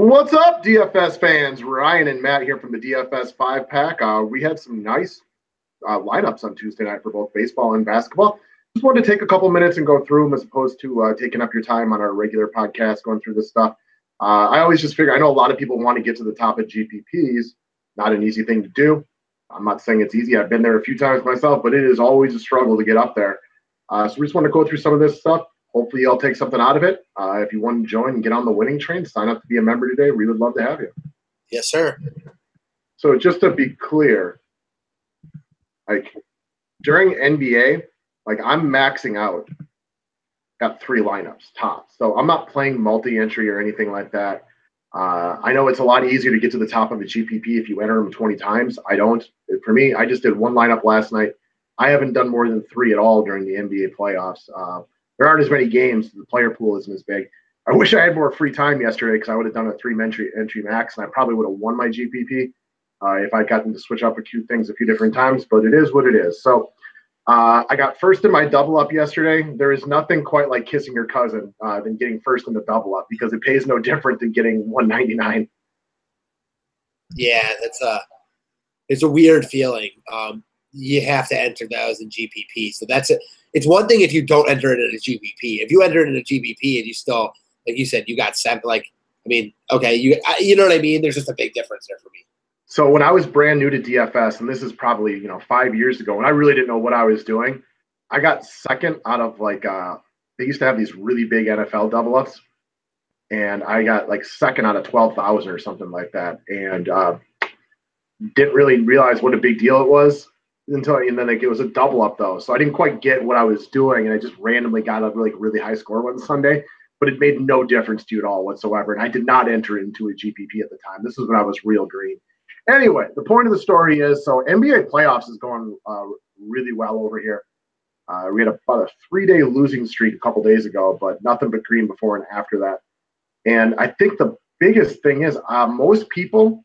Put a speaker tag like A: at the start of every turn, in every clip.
A: What's up, DFS fans? Ryan and Matt here from the DFS 5-Pack. We had some nice lineups on Tuesday night for both baseball and basketball. Just wanted to take a couple minutes and go through them as opposed to taking up your time on our regular podcast going through this stuff. I always just figure, I know a lot of people want to get to the top of GPPs. Not an easy thing to do. I'm not saying it's easy. I've been there a few times myself, but it is always a struggle to get up there. So we just want to go through some of this stuff. Hopefully you'll take something out of it. If you want to join and get on the winning train, sign up to be a member today. We would love to have you.
B: Yes, sir.
A: So just to be clear, like during NBA, like I'm maxing out at 3 lineups tops. So I'm not playing multi-entry or anything like that. I know it's a lot easier to get to the top of the GPP if you enter them 20 times. I don't. For me, I just did 1 lineup last night. I haven't done more than 3 at all during the NBA playoffs. There aren't as many games. The player pool isn't as big. I wish I had more free time yesterday because I would have done a 3-entry max, and I probably would have won my GPP if I'd gotten to switch up a few things a few different times, but it is what it is. So I got first in my double up yesterday. There is nothing quite like kissing your cousin than getting first in the double up because it pays no different than getting 199.
B: Yeah, it's a weird feeling. You have to enter those in GPP. So that's it. It's one thing if you don't enter it in a GPP. If you enter it in a GPP and you still, like you said, you got 7, okay, you know what I mean? There's just a big difference there for me.
A: So when I was brand new to DFS, and this is probably, 5 years ago, when I really didn't know what I was doing, I got second out of they used to have these really big NFL double ups, and I got second out of 12,000 or something like that, and didn't really realize what a big deal it was until, and then it was a double up though. So I didn't quite get what I was doing, and I just randomly got a really high score one Sunday, but it made no difference to you at all whatsoever. And I did not enter into a GPP at the time. This is when I was real green. Anyway, the point of the story is, so NBA playoffs is going really well over here. We had about a 3-day losing streak a couple days ago, but nothing but green before and after that. And I think the biggest thing is most people,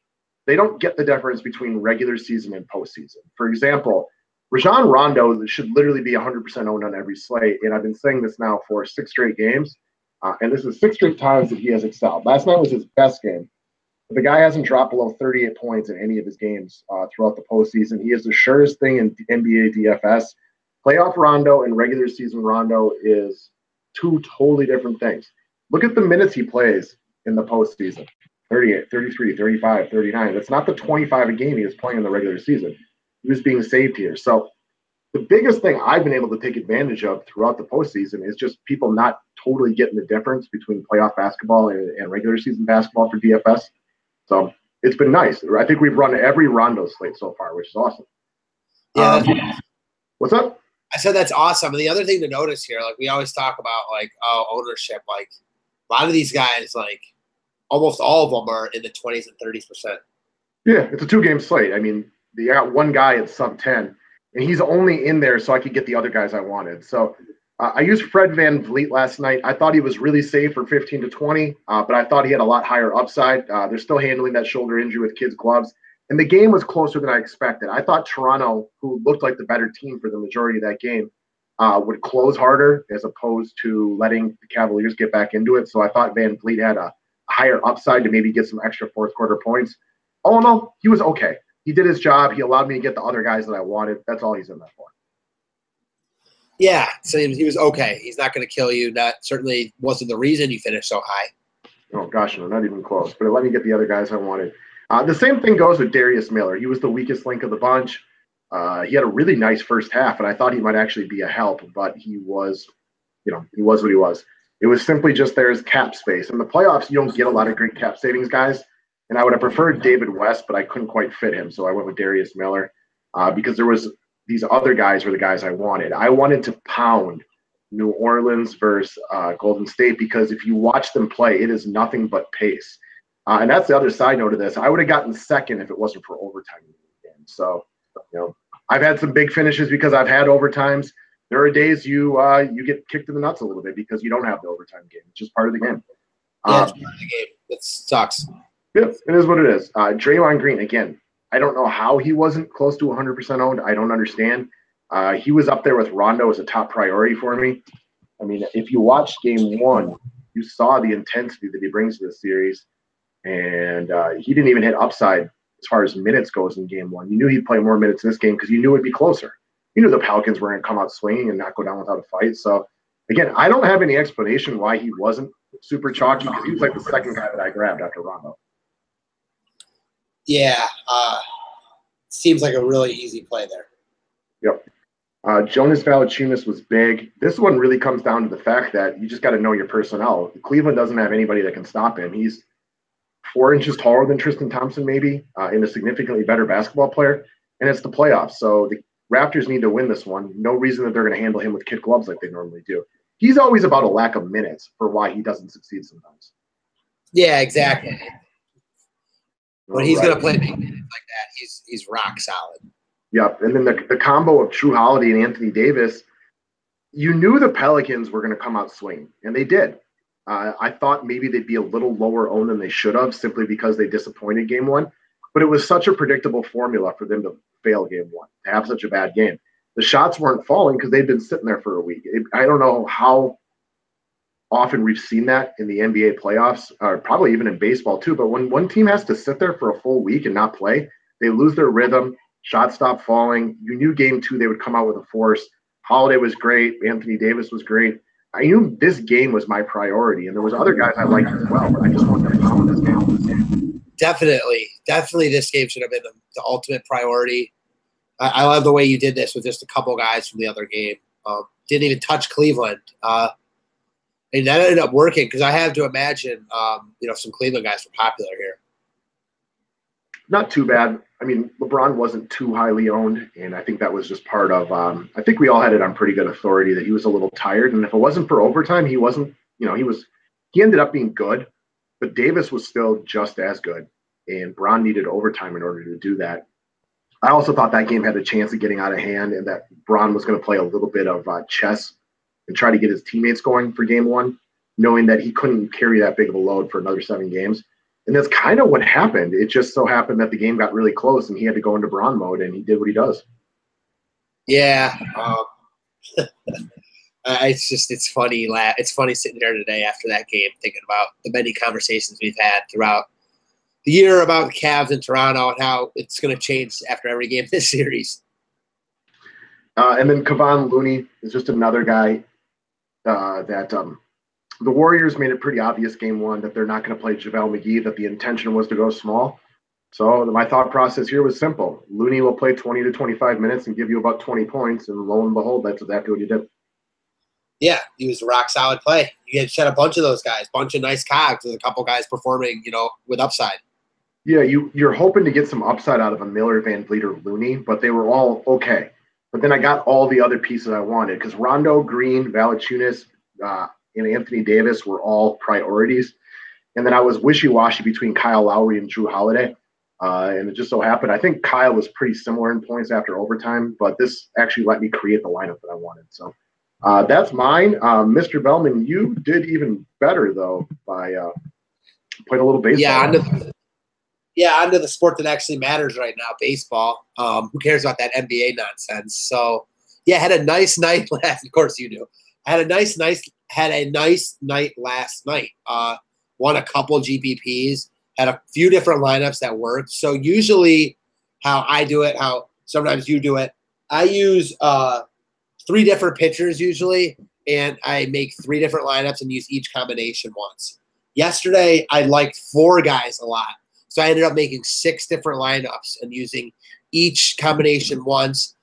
A: they don't get the difference between regular season and postseason. For example, Rajon Rondo should literally be 100% owned on every slate, and I've been saying this now for 6 straight games, and this is 6 straight times that he has excelled. Last night was his best game. The guy hasn't dropped below 38 points in any of his games throughout the postseason. He is the surest thing in NBA DFS. Playoff Rondo and regular season Rondo is 2 totally different things. Look at the minutes he plays in the postseason. 38, 33, 35, 39. That's not the 25 a game he was playing in the regular season. He was being saved here. So the biggest thing I've been able to take advantage of throughout the postseason is just people not totally getting the difference between playoff basketball and regular season basketball for DFS. So it's been nice. I think we've run every Rondo slate so far, which is awesome.
B: Yeah.
A: What's up?
B: I said that's awesome. And the other thing to notice here, we always talk about ownership. A lot of these guys, almost all of them are in the 20s and 30%.
A: Yeah, it's a 2-game slate. I mean, you got one guy at sub 10, and he's only in there so I could get the other guys I wanted. So I used Fred VanVleet last night. I thought he was really safe for 15 to 20, but I thought he had a lot higher upside. They're still handling that shoulder injury with kids' gloves. And the game was closer than I expected. I thought Toronto, who looked like the better team for the majority of that game, would close harder as opposed to letting the Cavaliers get back into it. So I thought VanVleet had a higher upside to maybe get some extra fourth quarter points. All in all, he was okay. He did his job. He allowed me to get the other guys that I wanted. That's all he's in there for.
B: Yeah, so he was okay. He's not going to kill you. That certainly wasn't the reason you finished so high.
A: Oh, gosh, no, not even close. But it let me get the other guys I wanted. The same thing goes with Darius Miller. He was the weakest link of the bunch. He had a really nice first half, and I thought he might actually be a help, but he was what he was. It was simply just there's cap space. In the playoffs, you don't get a lot of great cap savings guys, and I would have preferred David West, but I couldn't quite fit him, so I went with Darius Miller because there was these other guys were the guys I wanted. I wanted to pound New Orleans versus Golden State because if you watch them play, it is nothing but pace. And that's the other side note of this. I would have gotten second if it wasn't for overtime in the game. So, I've had some big finishes because I've had overtimes. There are days you get kicked in the nuts a little bit because you don't have the overtime game. It's just part of the game.
B: Yeah, it's part of the game. It sucks.
A: Yeah, it is what it is. Draymond Green, again, I don't know how he wasn't close to 100% owned. I don't understand. He was up there with Rondo as a top priority for me. I mean, if you watched game 1, you saw the intensity that he brings to the series. and he didn't even hit upside as far as minutes goes in game one. You knew he'd play more minutes in this game because you knew it'd be closer. You knew the Pelicans were going to come out swinging and not go down without a fight. So, again, I don't have any explanation why he wasn't super chalky because he was like the second guy that I grabbed after Rondo.
B: Yeah, seems like a really easy play there.
A: Yep. Jonas Valanciunas was big. This one really comes down to the fact that you just got to know your personnel. Cleveland doesn't have anybody that can stop him. He's 4 inches taller than Tristan Thompson, maybe, and a significantly better basketball player. And it's the playoffs. So the Raptors need to win this one. No reason that they're going to handle him with kid gloves like they normally do. He's always about a lack of minutes for why he doesn't succeed sometimes.
B: Yeah, exactly. When he's going to play big minutes like that, he's rock solid.
A: Yep. And then the combo of Drew Holiday and Anthony Davis, you knew the Pelicans were going to come out swinging, and they did. I thought maybe they'd be a little lower owned than they should have simply because they disappointed game one. But it was such a predictable formula for them to fail game one, to have such a bad game. The shots weren't falling because they'd been sitting there for a week. I don't know how often we've seen that in the NBA playoffs, or probably even in baseball too. But when one team has to sit there for a full week and not play, they lose their rhythm. Shots stop falling. You knew game two they would come out with a force. Holiday was great. Anthony Davis was great. I knew this game was my priority, and there was other guys I liked as well, but I just wanted to pound this game.
B: Definitely, this game should have been the ultimate priority. I love the way you did this with just a couple guys from the other game. Didn't even touch Cleveland, and that ended up working because I have to imagine, some Cleveland guys were popular here.
A: Not too bad. I mean, LeBron wasn't too highly owned, and I think that was just part of I think we all had it on pretty good authority that he was a little tired, and if it wasn't for overtime, he wasn't, he ended up being good, but Davis was still just as good, and Bron needed overtime in order to do that. I also thought that game had a chance of getting out of hand and that Bron was going to play a little bit of chess and try to get his teammates going for game one, knowing that he couldn't carry that big of a load for another 7 games. And that's kind of what happened. It just so happened that the game got really close and he had to go into Bron mode, and he did what he does.
B: Yeah. It's funny. It's funny sitting there today after that game thinking about the many conversations we've had throughout the year about the Cavs in Toronto and how it's going to change after every game this series.
A: And then Kevon Looney is just another guy that the Warriors made it pretty obvious game one that they're not going to play JaVale McGee, that the intention was to go small. So my thought process here was simple. Looney will play 20 to 25 minutes and give you about 20 points, and lo and behold, that's exactly what he did.
B: Yeah, he was a rock-solid play. You had a bunch of those guys, bunch of nice cogs, with a couple guys performing, with upside.
A: Yeah, you're hoping to get some upside out of a Miller, Van Vliet, or Looney, but they were all okay. But then I got all the other pieces I wanted because Rondo, Green, Valanciunas, and Anthony Davis were all priorities. And then I was wishy-washy between Kyle Lowry and Drew Holiday. And it just so happened, I think Kyle was pretty similar in points after overtime, but this actually let me create the lineup that I wanted. So that's mine. Mr. Bellman, you did even better, though, by playing a little baseball.
B: Onto the sport that actually matters right now, baseball. Who cares about that NBA nonsense? So, yeah, had a nice night last. Of course you do. I had a nice night last night. Won a couple GPPs. Had a few different lineups that worked. So usually, how I do it, how sometimes you do it, I use 3 different pitchers usually, and I make 3 different lineups and use each combination once. Yesterday, I liked 4 guys a lot. So I ended up making 6 different lineups and using each combination once,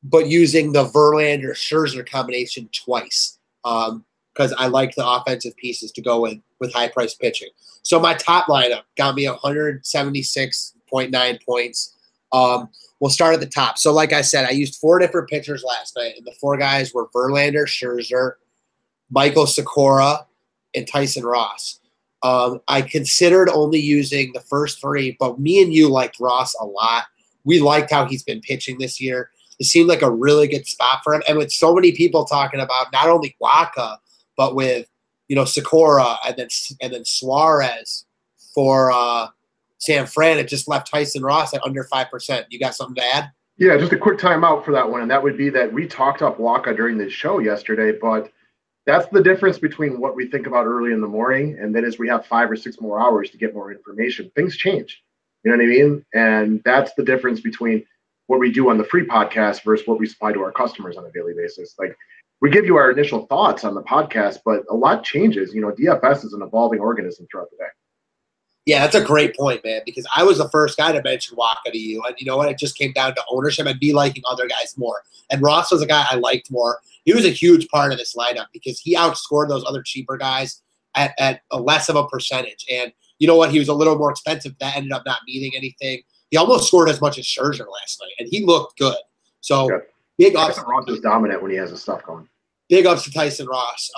B: but using the Verlander-Scherzer combination twice because I like the offensive pieces to go with high-priced pitching. So my top lineup got me 176.9 points. We'll start at the top. So like I said, I used 4 different pitchers last night, and the 4 guys were Verlander, Scherzer, Michael Sakura, and Tyson Ross. I considered only using the first 3, but me and you liked Ross a lot. We liked how he's been pitching this year. It seemed like a really good spot for him. And with so many people talking about not only Waka, but with, Sakura and then Suarez for San Fran, it just left Tyson Ross at under 5%. You got something to add?
A: Yeah, just a quick timeout for that one. And that would be that we talked up Waka during the show yesterday, but That's the difference between what we think about early in the morning and then as we have 5 or 6 more hours to get more information, things change. You know what I mean? And that's the difference between what we do on the free podcast versus what we supply to our customers on a daily basis. Like we give you our initial thoughts on the podcast, but a lot changes. You know, DFS is an evolving organism throughout the day.
B: Yeah, that's a great point, man, because I was the first guy to mention Waka to you. And you know what? It just came down to ownership and me liking other guys more. And Ross was a guy I liked more. He was a huge part of this lineup because he outscored those other cheaper guys at a less of a percentage. And you know what? He was a little more expensive. That ended up not meaning anything. He almost scored as much as Scherzer last night, and he looked good. So big ups.
A: Ross is dominant when he has his stuff going.
B: Big ups to Tyson Ross.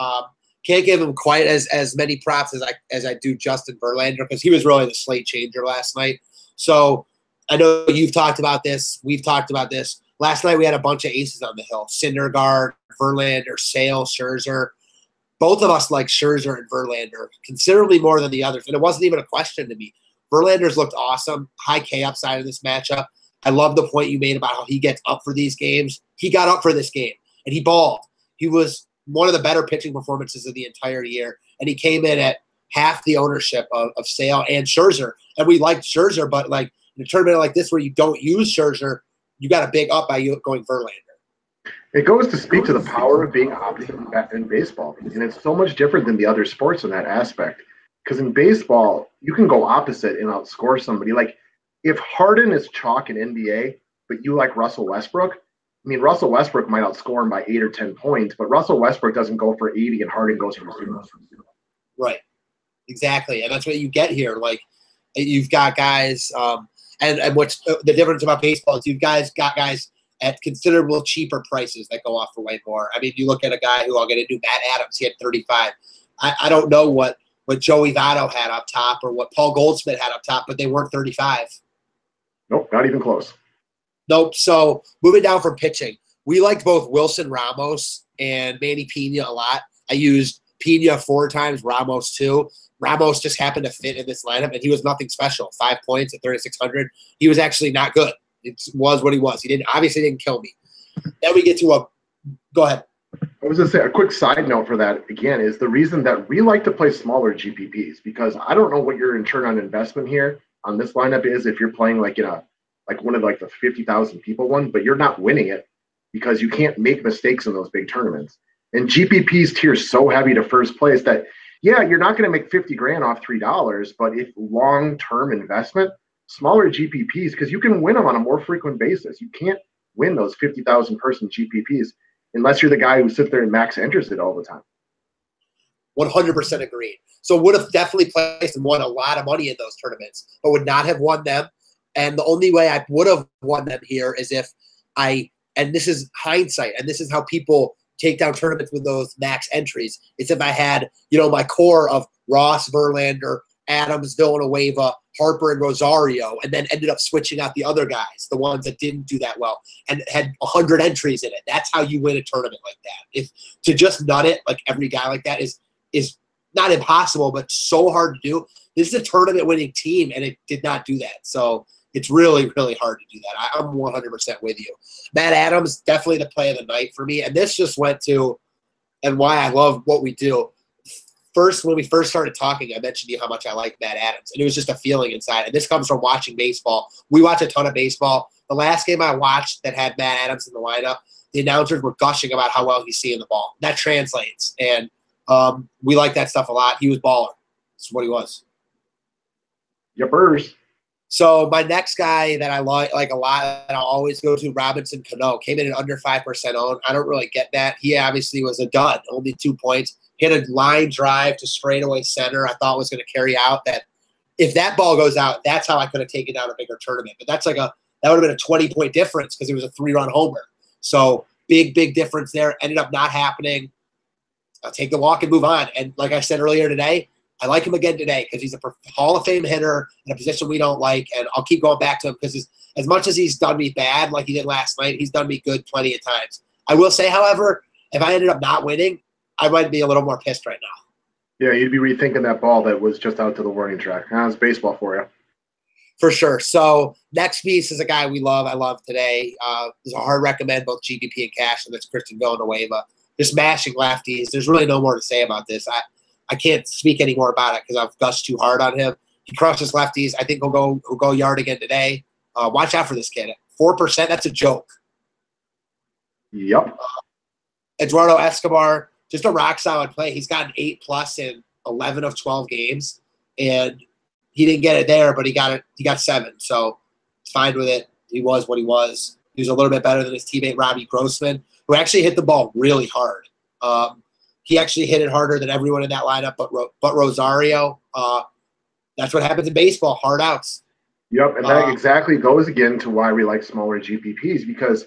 B: Can't give him quite as many props as I do Justin Verlander because he was really the slate changer last night. So I know you've talked about this. We've talked about this. Last night we had a bunch of aces on the hill. Syndergaard, Verlander, Sale, Scherzer. Both of us like Scherzer and Verlander considerably more than the others. And it wasn't even a question to me. Verlander's looked awesome. High K upside in this matchup. I love the point you made about how he gets up for these games. He got up for this game, and he balled. He was one of the better pitching performances of the entire year, and he came in at half the ownership of Sale and Scherzer. And we liked Scherzer, but like in a tournament like this where you don't use Scherzer, you got a big up by you going Verlander.
A: It goes to speak to the power of being opposite in baseball, and it's so much different than the other sports in that aspect. Because in baseball, you can go opposite and outscore somebody. Like if Harden is chalk in NBA, but you like Russell Westbrook, I mean, Russell Westbrook might outscore him by 8 or 10 points, but Russell Westbrook doesn't go for 80 and Harden goes for 0.
B: Right. Exactly. And that's what you get here. Like you've got guys, and what's the difference about baseball is you've got guys at considerable cheaper prices that go off for way more. I mean, you look at a guy who I'll get into, Matt Adams, he had 35. I don't know what Joey Votto had up top or what Paul Goldschmidt had up top, but they weren't 35.
A: Nope, not even close.
B: Nope. So moving down from pitching, we liked both Wilson Ramos and Manny Pena a lot. I used Pena 4 times, Ramos 2. Ramos just happened to fit in this lineup, and he was nothing special. 5 points at 3,600. He was actually not good. It was what he was. He obviously didn't kill me. Then we get to go ahead.
A: I was going to say a quick side note for that, again, is the reason that we like to play smaller GPPs, because I don't know what your return on investment here on this lineup is if you're playing like one of like the 50,000 people one, but you're not winning it because you can't make mistakes in those big tournaments. And GPP's tier is so heavy to first place that, yeah, you're not going to make 50 grand off $3, but if long-term investment, smaller GPPs, because you can win them on a more frequent basis. You can't win those 50,000 person GPPs unless you're the guy who sits there and max enters it all the time.
B: 100% agreed. So would have definitely placed and won a lot of money in those tournaments, but would not have won them. And the only way I would have won them here is if and this is hindsight, and this is how people take down tournaments with those max entries. It's if I had, my core of Ross, Verlander, Adams, Villanueva, Harper, and Rosario, and then ended up switching out the other guys, the ones that didn't do that well, and had 100 entries in it. That's how you win a tournament like that. If to just nut it like every guy like that is not impossible, but so hard to do. This is a tournament-winning team, and it did not do that. So it's really, really hard to do that. I'm 100% with you. Matt Adams, definitely the play of the night for me. And this just went to, and why I love what we do. First, when we first started talking, I mentioned to you how much I like Matt Adams. And it was just a feeling inside. And this comes from watching baseball. We watch a ton of baseball. The last game I watched that had Matt Adams in the lineup, the announcers were gushing about how well he's seeing the ball. That translates. And we like that stuff a lot. He was baller. That's what he was.
A: Yippers.
B: So my next guy that I like a lot, and I'll always go to, Robinson Cano, came in at under 5% owned. I don't really get that. He obviously was a dud, only 2 points. Hit a line drive to straightaway center. I thought was going to carry out. That if that ball goes out, that's how I could have taken down a bigger tournament. But that would have been a 20-point difference because it was a 3-run homer. So big difference there. Ended up not happening. I'll take the walk and move on. And like I said earlier today, I like him again today because he's a Hall of Fame hitter in a position we don't like, and I'll keep going back to him because as much as he's done me bad like he did last night, he's done me good plenty of times. I will say, however, if I ended up not winning, I might be a little more pissed right now.
A: Yeah, you'd be rethinking that ball that was just out to the warning track. That's baseball for you.
B: For sure. So next piece is a guy we love. I love today. It's a hard recommend, both GPP and cash, and that's Christian Villanueva. just mashing lefties. There's really no more to say about this. I can't speak any more about it because I've gushed too hard on him. He crushes lefties. I think he'll go yard again today. Watch out for this kid. 4%, that's a joke.
A: Yep.
B: Eduardo Escobar, just a rock solid play. He's got an 8+ in 11 of 12 games, and he didn't get it there, but he got 7. So it's fine with it. He was what he was. He was a little bit better than his teammate Robbie Grossman, who actually hit the ball really hard. He actually hit it harder than everyone in that lineup, but Rosario. That's what happens in baseball, hard outs.
A: Yep, and that exactly goes again to why we like smaller GPPs, because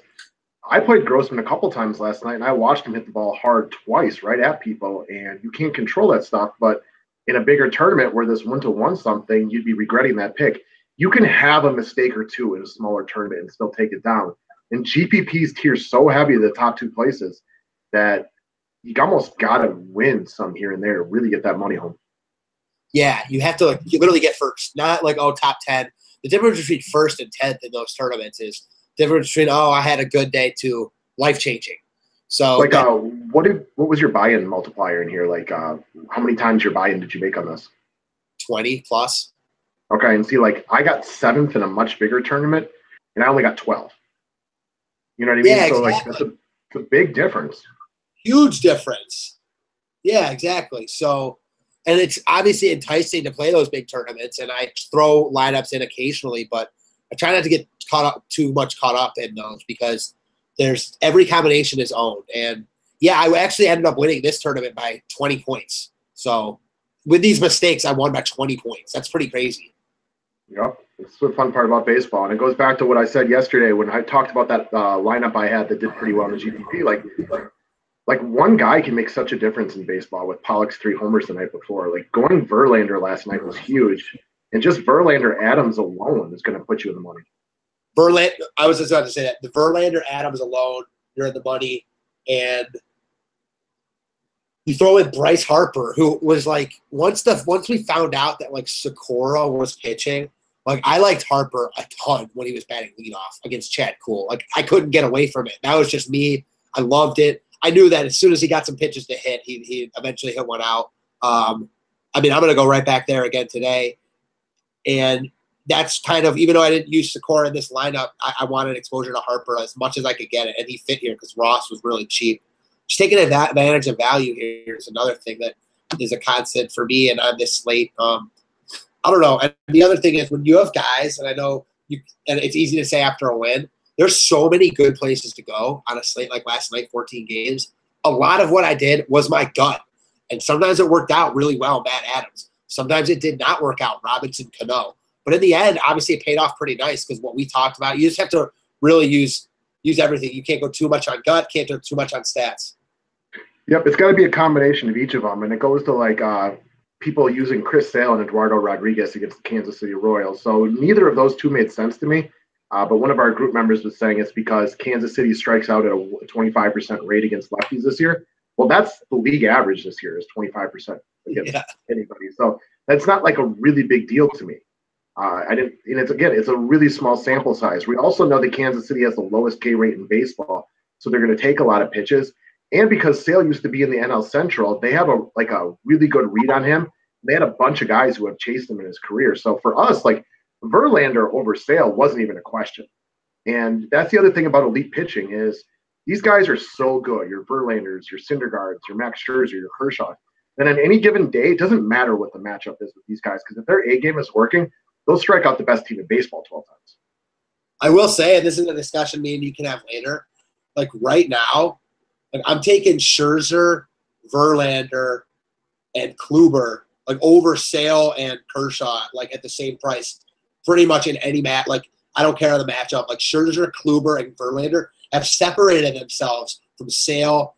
A: I played Grossman a couple times last night, and I watched him hit the ball hard twice right at people, and you can't control that stuff. But in a bigger tournament where there's 1-to-1 something, you'd be regretting that pick. You can have a mistake or two in a smaller tournament and still take it down. And GPP's tier so heavy to the top 2 places that you almost got to win some here and there to really get that money home.
B: Yeah, you have to you literally get first, not like, top 10. The difference between first and 10th in those tournaments is difference between, I had a good day to life-changing. So
A: like what was your buy-in multiplier in here? Like how many times your buy-in did you make on this?
B: 20 plus.
A: Okay, and see, like I got 7th in a much bigger tournament, and I only got 12. You know what I mean?
B: Yeah,
A: so
B: exactly.
A: like that's a big difference.
B: Huge difference. Yeah, exactly. So, and it's obviously enticing to play those big tournaments, and I throw lineups in occasionally, but I try not to get too much caught up in those because there's every combination is owned. And yeah, I actually ended up winning this tournament by 20 points. So with these mistakes, I won by 20 points. That's pretty crazy.
A: Yep. It's the fun part about baseball. And it goes back to what I said yesterday when I talked about that lineup I had that did pretty well in the GPP. Like one guy can make such a difference in baseball with Pollock's 3 homers the night before. Like going Verlander last night was huge. And just Verlander Adams alone is going to put you in the money.
B: I was just about to say that. The Verlander Adams alone, you're in the money. And you throw in Bryce Harper, who was like, once we found out that like Sakura was pitching, like I liked Harper a ton when he was batting leadoff against Chad Kuhl. Like I couldn't get away from it. That was just me. I loved it. I knew that as soon as he got some pitches to hit, he eventually hit one out. I'm going to go right back there again today. And that's kind of, even though I didn't use Sakura in this lineup, I wanted exposure to Harper as much as I could get it. And he fit here because Ross was really cheap. Just taking advantage of value here is another thing that is a constant for me and on this slate. I don't know. And the other thing is when you have guys, and I know and it's easy to say after a win, there's so many good places to go on a slate like last night, 14 games. A lot of what I did was my gut. And sometimes it worked out really well, Matt Adams. Sometimes it did not work out, Robinson Cano. But in the end, obviously it paid off pretty nice because what we talked about, you just have to really use everything. You can't go too much on gut, can't go too much on stats.
A: Yep, it's got to be a combination of each of them. And it goes to like people using Chris Sale and Eduardo Rodriguez against the Kansas City Royals. So neither of those two made sense to me. But one of our group members was saying it's because Kansas City strikes out at a 25% rate against lefties this year. Well, that's the league average this year is 25% against anybody. So that's not like a really big deal to me. And it's a really small sample size. We also know that Kansas City has the lowest K rate in baseball, so they're going to take a lot of pitches. And because Sale used to be in the NL Central, they have a really good read on him. They had a bunch of guys who have chased him in his career. So for us, like Verlander over Sale wasn't even a question. And that's the other thing about elite pitching is these guys are so good. Your Verlanders, your Syndergaards, your Max Scherzer, your Kershaw. And on any given day, it doesn't matter what the matchup is with these guys because if their A game is working, they'll strike out the best team in baseball 12 times.
B: I will say, and this is a discussion me and you can have later, like right now, like I'm taking Scherzer, Verlander, and Kluber like over Sale and Kershaw like at the same price pretty much in any match. Like I don't care the matchup. Like Scherzer, Kluber, and Verlander have separated themselves from Sale,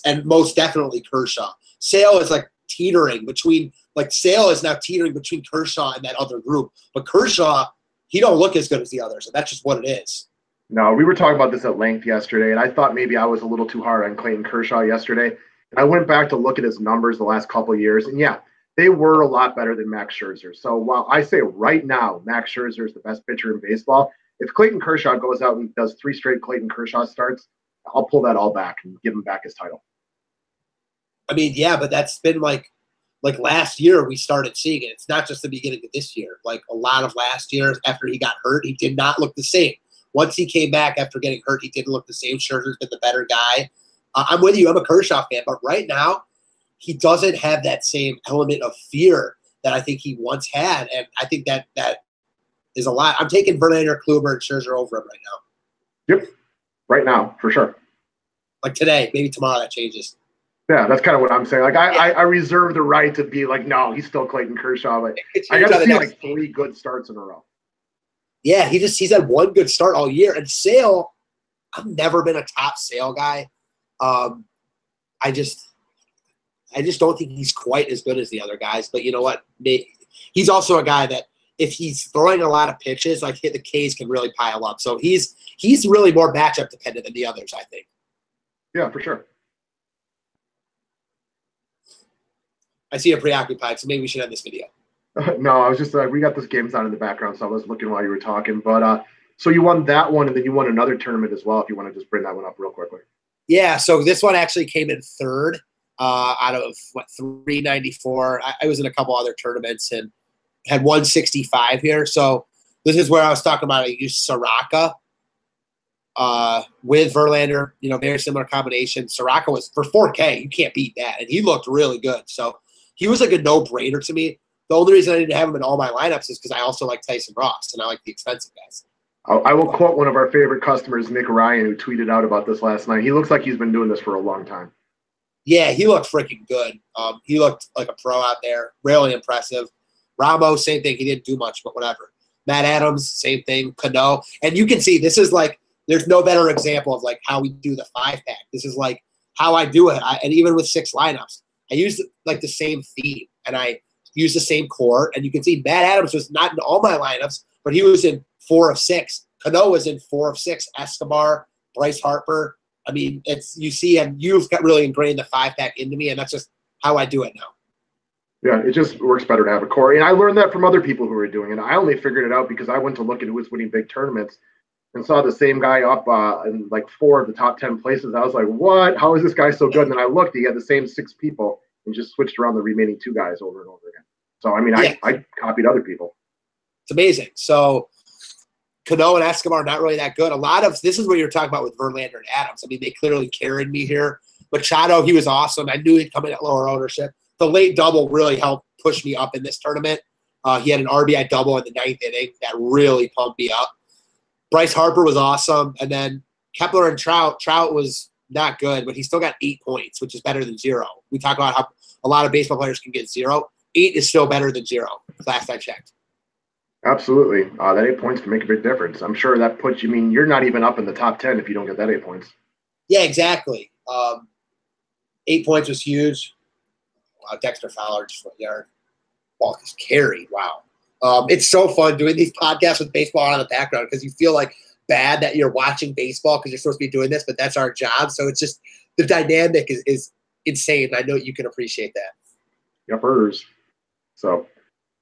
B: and most definitely Kershaw. Sale is like teetering between Sale is now teetering between Kershaw and that other group. But Kershaw, he don't look as good as the others, and that's just what it is.
A: No, we were talking about this at length yesterday, and I thought maybe I was a little too hard on Clayton Kershaw yesterday. And I went back to look at his numbers the last couple of years, and yeah, they were a lot better than Max Scherzer. So while I say right now Max Scherzer is the best pitcher in baseball, if Clayton Kershaw goes out and does 3 straight Clayton Kershaw starts, I'll pull that all back and give him back his title.
B: I mean, yeah, but that's been like last year we started seeing it. It's not just the beginning of this year. Like a lot of last year after he got hurt, he did not look the same. Once he came back after getting hurt, he didn't look the same. Scherzer's been the better guy. I'm with you. I'm a Kershaw fan, but right now he doesn't have that same element of fear that I think he once had, and I think that is a lot. I'm taking Verlander, Kluber, and Scherzer over him right now.
A: Yep, right now for sure.
B: Like today, maybe tomorrow that changes.
A: Yeah, that's kind of what I'm saying. Like I reserve the right to be like, no, he's still Clayton Kershaw. But I got to see like 3 good starts in a row.
B: Yeah, he's had one good start all year. And Sale, I've never been a top Sale guy. I just don't think he's quite as good as the other guys. But you know what? He's also a guy that if he's throwing a lot of pitches, like the Ks can really pile up. So he's really more matchup dependent than the others, I think.
A: Yeah, for sure.
B: I see you're preoccupied, so maybe we should end this video.
A: No, I was just we got this games on in the background, so I was looking while you were talking. But so you won that one, and then you won another tournament as well. If you want to just bring that one up real quickly.
B: Yeah, so this one actually came in third out of 394. I was in a couple other tournaments and had 165 here. So this is where I was talking about. I used Soraka with Verlander. You know, very similar combination. Soraka was for 4K. You can't beat that, and he looked really good. So he was like a no-brainer to me. The only reason I didn't have him in all my lineups is because I also like Tyson Ross, and I like the expensive guys.
A: I will quote one of our favorite customers, Nick Ryan, who tweeted out about this last night. He looks like he's been doing this for a long time.
B: Yeah, he looked freaking good. He looked like a pro out there. Really impressive. Ramos, same thing. He didn't do much, but whatever. Matt Adams, same thing. Cano. And you can see this is like there's no better example of like how we do the 5-pack. This is like how I do it. And even with 6 lineups, I used like the same theme, and I used the same core. And you can see Matt Adams was not in all my lineups, but he was in 4 of 6. Cano was in 4 of 6. Escobar, Bryce Harper. I mean, it's you see, and you've got really ingrained the 5-pack into me, and that's just how I do it now.
A: Yeah, it just works better to have a core. And I learned that from other people who were doing it. I only figured it out because I went to look at who was winning big tournaments and saw the same guy up in like 4 of the top 10 places. I was like, what? How is this guy so good? And then I looked, he had the same 6 people and just switched around the remaining 2 guys over and over again. So, I mean, yeah. I copied other people.
B: It's amazing. So Cano and Escobar not really that good. A lot of this is what you're talking about with Verlander and Adams. I mean, they clearly carried me here. Machado, he was awesome. I knew he'd come in at lower ownership. The late double really helped push me up in this tournament. He had an RBI double in the 9th inning that really pumped me up. Bryce Harper was awesome. And then Kepler and Trout. Trout was not good, but he still got 8 points, which is better than 0. We talk about how a lot of baseball players can get 0. 8 is still better than 0, last I checked.
A: Absolutely. That 8 points can make a big difference. I'm sure that puts you, I mean, you're not even up in the top 10 if you don't get that 8 points.
B: Yeah, exactly. 8 points was huge. Wow, Dexter Fowler just went yard. Ball is carried. Wow. It's so fun doing these podcasts with baseball on in the background because you feel like bad that you're watching baseball because you're supposed to be doing this, but that's our job. So it's just the dynamic is insane. I know you can appreciate that.
A: Yuppers. So,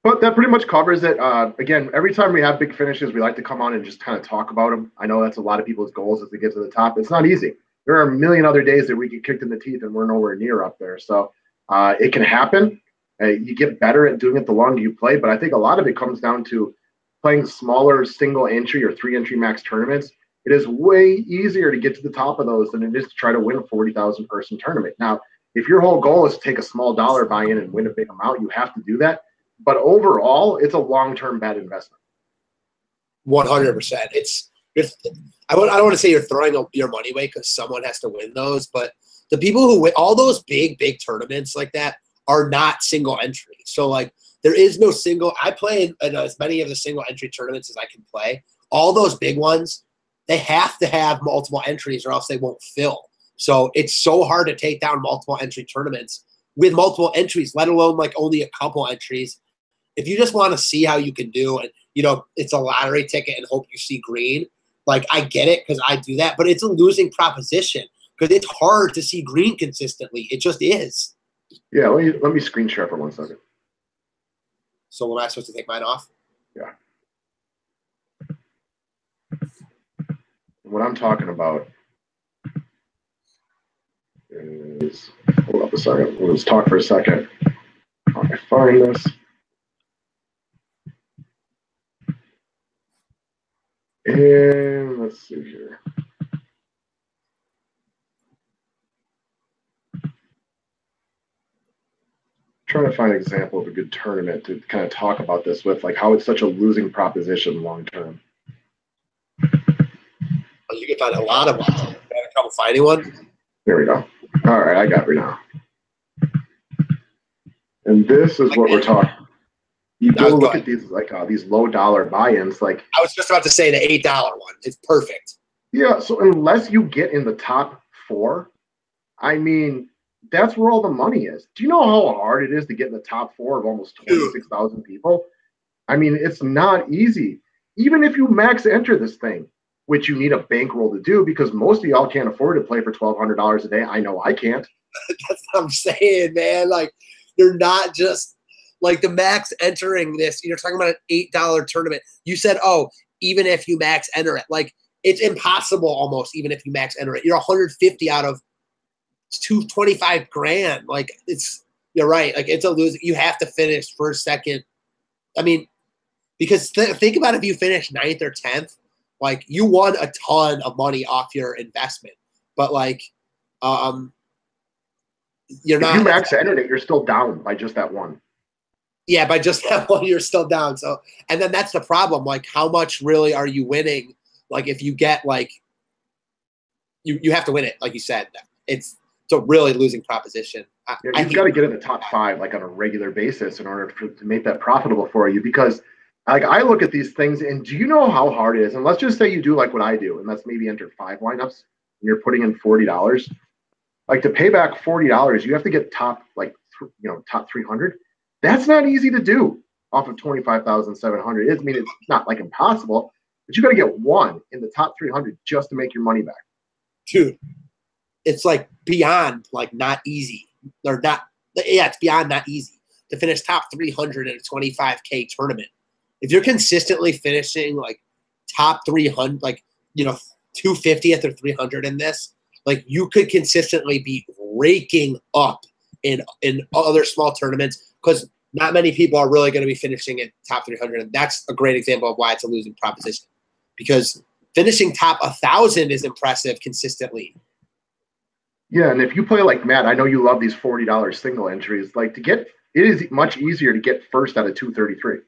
A: but that pretty much covers it. Again, every time we have big finishes, we like to come on and just kind of talk about them. I know that's a lot of people's goals as they get to the top. It's not easy. There are a million other days that we get kicked in the teeth and we're nowhere near up there. So it can happen. You get better at doing it the longer you play, but I think a lot of it comes down to playing smaller single entry or 3 entry max tournaments. It is way easier to get to the top of those than it is to try to win a 40,000 person tournament. Now, if your whole goal is to take a small dollar buy-in and win a big amount, you have to do that. But overall, it's a long-term bad investment.
B: 100%. I don't want to say you're throwing your money away because someone has to win those, but the people who win all those big tournaments like that are not single entry. So like there is no single. I play in as many of the single entry tournaments as I can play. All those big ones, they have to have multiple entries or else they won't fill. So it's so hard to take down multiple entry tournaments with multiple entries, let alone like only a couple entries. If you just want to see how you can do, and you know it's a lottery ticket and hope you see green, like I get it because I do that, but it's a losing proposition because it's hard to see green consistently. It just is.
A: Yeah, let me screen share for 1 second.
B: So am I supposed to take mine off?
A: Yeah. What I'm talking about Hold up a second. We'll just talk for a second. How do I find this? And let's see here. Trying to find an example of a good tournament to kind of talk about this with, like how it's such a losing proposition long term.
B: You can find a lot of them. You have trouble finding one?
A: There we go. All right, I got it now. And this is what we're talking. You go look at these these low dollar buy-ins. Like
B: I was just about to say the $8 one. It's perfect.
A: Yeah, so unless you get in the top 4, I mean, that's where all the money is. Do you know how hard it is to get in the top 4 of almost 26,000 people? I mean, it's not easy. Even if you max enter this thing, which you need a bankroll to do, because most of y'all can't afford to play for $1,200 a day. I know I can't.
B: That's what I'm saying, man. Like, you're not just like the max entering this. You're talking about an $8 tournament. You said, oh, even if you max enter it, like it's impossible almost. Even if you max enter it, you're 150 out of 225 grand. Like you're right. Like it's a lose. You have to finish first, second. I mean, because think about if you finish 9th or 10th, like you won a ton of money off your investment, but like, you're not.
A: If you max entered it, you're still down by just that one.
B: Yeah, by just that one, you're still down. So, and then that's the problem. Like, how much really are you winning? Like, if you get like, you have to win it, like you said. It's a really losing proposition.
A: You've got to get in the top 5 like on a regular basis in order to make that profitable for you. Because like I look at these things, and do you know how hard it is? And let's just say you do like what I do, and let's maybe enter 5 lineups, and you're putting in $40. Like to pay back $40, you have to get top top 300. That's not easy to do off of 25,700. I mean, it's not like impossible, but you got to get one in the top 300 just to make your money back.
B: Dude, it's like beyond like not easy. Or not. Yeah, it's beyond not easy to finish top 300 in a 25K tournament. If you're consistently finishing like top 300, like 250th or 300 in this, like you could consistently be raking up in other small tournaments, because not many people are really going to be finishing at top 300. And that's a great example of why it's a losing proposition, because finishing top 1,000 is impressive consistently.
A: Yeah, and if you play like Matt, I know you love these $40 single entries. Like it is much easier to get first out of 233.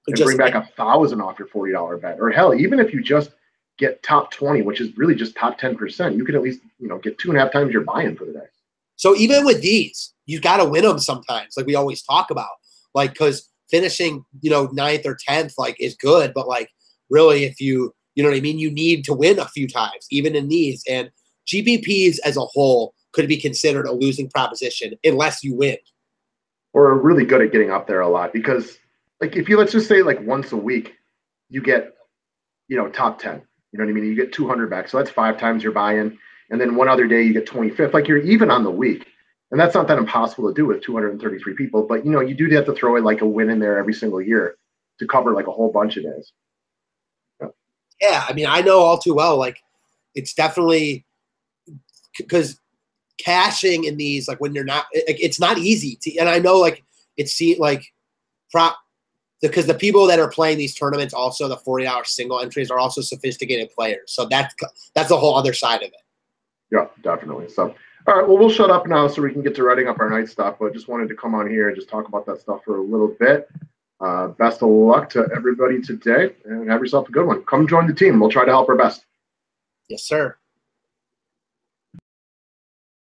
A: And bring back 1,000 off your $40 bet. Or hell, even if you just get top 20, which is really just top 10%, you can at least get 2.5 times your buy-in for the day.
B: So even with these, you got to win them sometimes, like we always talk about. Like, because finishing 9th or 10th like is good, but like really, if you know what I mean, you need to win a few times, even in these. And GPPs as a whole could be considered a losing proposition unless you win.
A: Or are really good at getting up there a lot, because like if you, let's just say like once a week you get top 10, you know what I mean, you get 200 back, so that's 5 times your buy-in. And then one other day you get 25th, like you're even on the week. And that's not that impossible to do with 233 people, but you do have to throw in like a win in there every single year to cover like a whole bunch of days.
B: Yeah, I mean, I know all too well, like it's definitely because cashing in these, like when you're not, like, it's not easy to, and I know like it's like because the people that are playing these tournaments, also the $40 single entries, are also sophisticated players. So that's a whole other side of it.
A: Yeah, definitely. So, all right, well, we'll shut up now so we can get to writing up our night stuff. But just wanted to come on here and just talk about that stuff for a little bit. Best of luck to everybody today, and have yourself a good one. Come join the team. We'll try to help our best.
B: Yes, sir.